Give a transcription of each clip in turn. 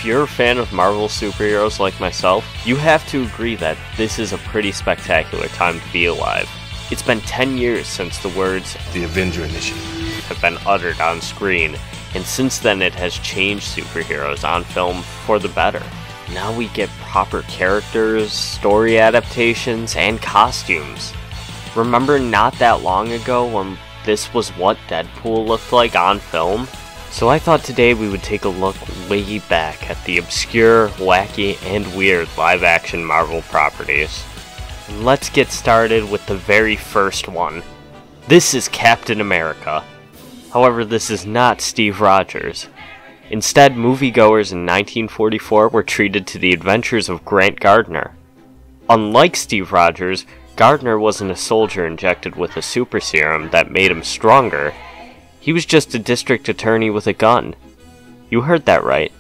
If you're a fan of Marvel superheroes like myself, you have to agree that this is a pretty spectacular time to be alive. It's been 10 years since the words "The Avenger Initiative" have been uttered on screen, and since then it has changed superheroes on film for the better. Now we get proper characters, story adaptations, and costumes. Remember not that long ago when this was what Deadpool looked like on film? So I thought today we would take a look way back at the obscure, wacky, and weird live-action Marvel properties. And let's get started with the very first one. This is Captain America. However, this is not Steve Rogers. Instead, moviegoers in 1944 were treated to the adventures of Grant Gardner. Unlike Steve Rogers, Gardner wasn't a soldier injected with a super serum that made him stronger. He was just a district attorney with a gun. You heard that right.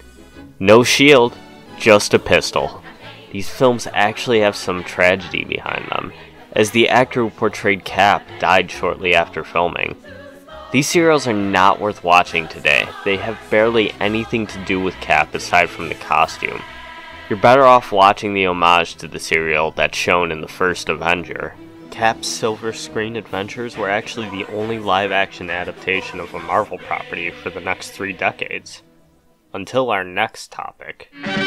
No shield, just a pistol. These films actually have some tragedy behind them, as the actor who portrayed Cap died shortly after filming. These serials are not worth watching today. They have barely anything to do with Cap aside from the costume. You're better off watching the homage to the serial that's shown in the first Avenger. Cap's silver screen adventures were actually the only live-action adaptation of a Marvel property for the next 3 decades. Until our next topic. Spider-Man!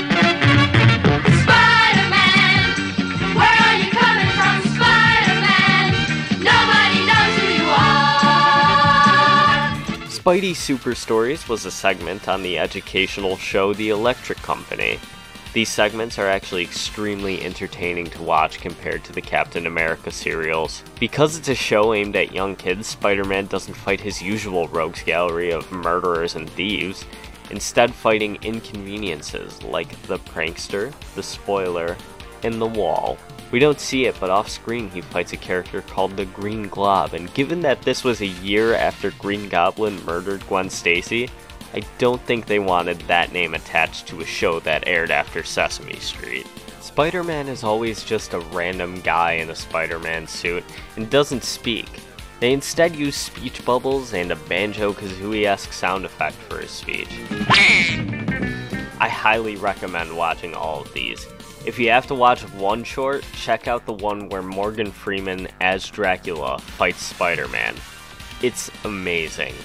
Where are you coming from, Spider-Man? Nobody knows who you are! Spidey Super Stories was a segment on the educational show The Electric Company. These segments are actually extremely entertaining to watch compared to the Captain America serials. Because it's a show aimed at young kids, Spider-Man doesn't fight his usual rogues gallery of murderers and thieves, instead fighting inconveniences like the Prankster, the Spoiler, and the Wall. We don't see it, but off-screen he fights a character called the Green Glob, and given that this was a year after Green Goblin murdered Gwen Stacy, I don't think they wanted that name attached to a show that aired after Sesame Street. Spider-Man is always just a random guy in a Spider-Man suit and doesn't speak. They instead use speech bubbles and a Banjo-Kazooie-esque sound effect for his speech. I highly recommend watching all of these. If you have to watch one short, check out the one where Morgan Freeman as Dracula fights Spider-Man. It's amazing.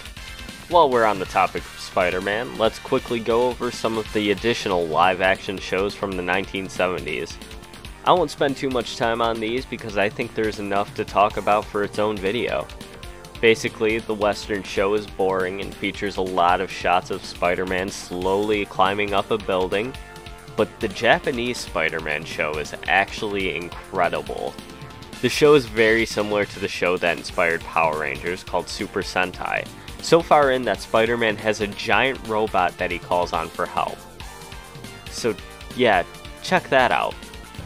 While we're on the topic of Spider-Man, let's quickly go over some of the additional live-action shows from the 1970s. I won't spend too much time on these because I think there's enough to talk about for its own video. Basically, the Western show is boring and features a lot of shots of Spider-Man slowly climbing up a building, but the Japanese Spider-Man show is actually incredible. The show is very similar to the show that inspired Power Rangers called Super Sentai. So far in that Spider-Man has a giant robot that he calls on for help. So yeah, check that out.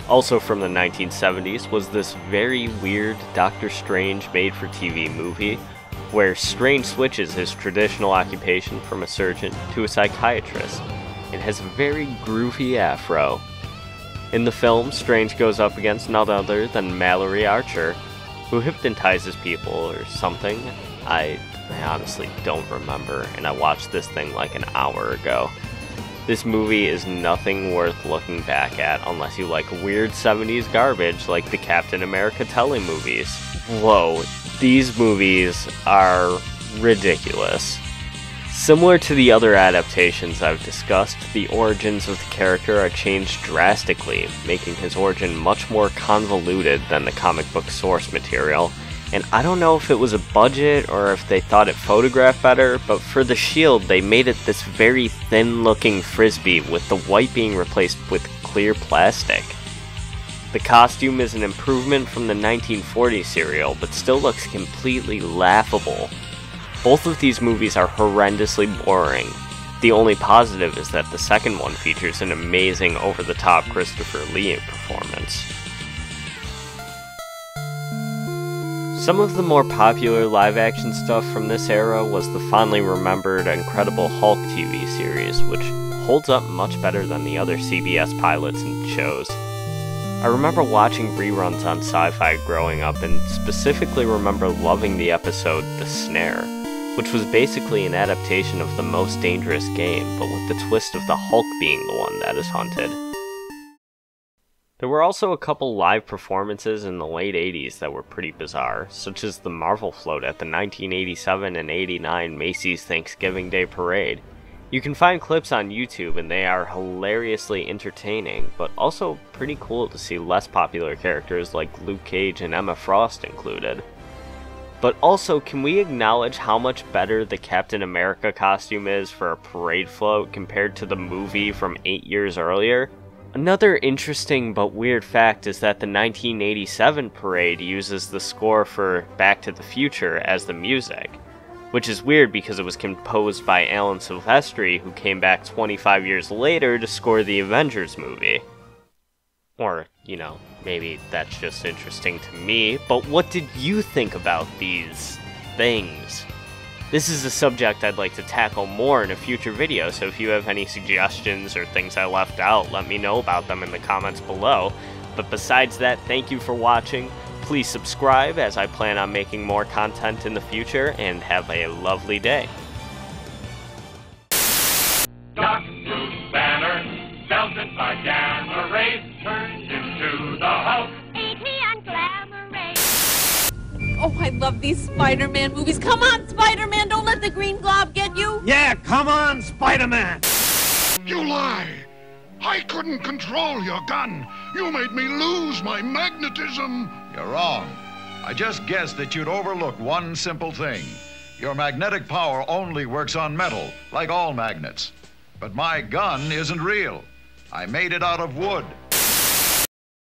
Also from the 1970s was this very weird Doctor Strange made-for-TV movie, where Strange switches his traditional occupation from a surgeon to a psychiatrist, and has a very groovy afro. In the film, Strange goes up against none other than Mallory Archer, who hypnotizes people or something. I honestly don't remember, and I watched this thing like an hour ago. This movie is nothing worth looking back at unless you like weird 70s garbage like the Captain America telemovies. Whoa, these movies are ridiculous. Similar to the other adaptations I've discussed, the origins of the character are changed drastically, making his origin much more convoluted than the comic book source material. And I don't know if it was a budget or if they thought it photographed better, but for the shield they made it this very thin looking frisbee with the white being replaced with clear plastic. The costume is an improvement from the 1940s serial, but still looks completely laughable. Both of these movies are horrendously boring. The only positive is that the second one features an amazing over-the-top Christopher Lee performance. Some of the more popular live-action stuff from this era was the fondly remembered Incredible Hulk TV series, which holds up much better than the other CBS pilots and shows. I remember watching reruns on Sci-Fi growing up and specifically remember loving the episode The Snare. which was basically an adaptation of The Most Dangerous Game, but with the twist of the Hulk being the one that is hunted. There were also a couple live performances in the late 80s that were pretty bizarre, such as the Marvel float at the 1987 and 89 Macy's Thanksgiving Day Parade. You can find clips on YouTube and they are hilariously entertaining, but also pretty cool to see less popular characters like Luke Cage and Emma Frost included. But also, can we acknowledge how much better the Captain America costume is for a parade float compared to the movie from 8 years earlier? Another interesting but weird fact is that the 1987 parade uses the score for Back to the Future as the music, which is weird because it was composed by Alan Silvestri, who came back 25 years later to score the Avengers movie. Or, you know, maybe that's just interesting to me, but what did you think about these things? This is a subject I'd like to tackle more in a future video, so if you have any suggestions or things I left out, let me know about them in the comments below. But besides that, thank you for watching. Please subscribe, as I plan on making more content in the future, and have a lovely day. Doc Bruce Banner, belted by gamma rays, turned into the Hulk. E.T. and Glamour Ray. Oh, I love these Spider-Man movies. Come on, Spider-Man, don't let the green glob get you. Yeah, come on, Spider-Man! You lie! I couldn't control your gun. You made me lose my magnetism. You're wrong. I just guessed that you'd overlook one simple thing. Your magnetic power only works on metal, like all magnets. But my gun isn't real. I made it out of wood.